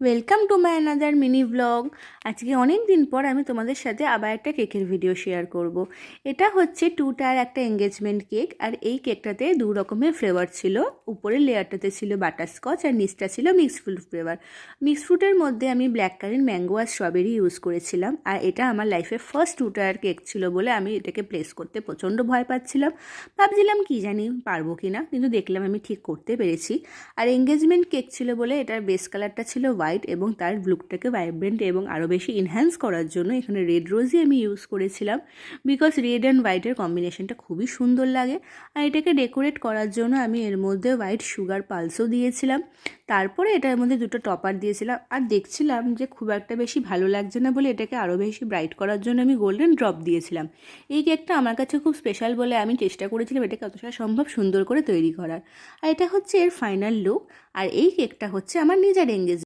Welcome to my another mini blog. আজকে অনেক দিন পর আমি তোমাদের সাথে আবার একটা কেকের ভিডিও শেয়ার করব। এটা হচ্ছে 2 টায়ার একটা এঙ্গেজমেন্ট কেক, আর এই কেকটাতে 2 রকমের ফ্লেভার ছিল। উপরের লেয়ারটাতে ছিল বাটারস্কচ আর নিচটা ছিল মিক্সড ফ্রুট ফ্লেভার। মিক্সড ফ্রুটের মধ্যে আমি ব্ল্যাক কারেন্ট, ম্যাঙ্গো আর স্ট্রবেরি ইউজ করেছিলাম। আর এটা আমার লাইফের ফার্স্ট 2 টায়ার কেক ছিল বলে আমি এটাকে প্লেস করতে প্রচণ্ড ভয় পাচ্ছিলাম। ভাবছিলাম কি জানি পারবো কি না, কিন্তু দেখলাম আমি ঠিক করতে পেরেছি। আর এঙ্গেজমেন্ট কেক ছিল বলে এটার বেস কালারটা ছিল হোয়াইট, এবং তার লুকটাকে ভাইব্রেন্ট এবং আরও বেশি এনহ্যান্স করার জন্য এখানে রেড রোজই আমি ইউজ করেছিলাম, বিকজ রেড অ্যান্ড হোয়াইটের কম্বিনেশনটা খুবই সুন্দর লাগে। আর এটাকে ডেকোরেট করার জন্য আমি এর মধ্যে হোয়াইট সুগার পালসও দিয়েছিলাম। তারপরে এটার মধ্যে 2টো টপার দিয়েছিলাম, আর দেখছিলাম যে খুব একটা বেশি ভালো লাগছে না বলে এটাকে আরও বেশি ব্রাইট করার জন্য আমি গোল্ডেন ড্রপ দিয়েছিলাম। এই কেকটা আমার কাছে খুব স্পেশাল বলে আমি চেষ্টা করেছিলাম এটাকে যতটা সম্ভব সুন্দর করে তৈরি করার। আর এটা হচ্ছে এর ফাইনাল লুক। আর এই কেকটা হচ্ছে আমার নিজের এঙ্গেজমেন্ট।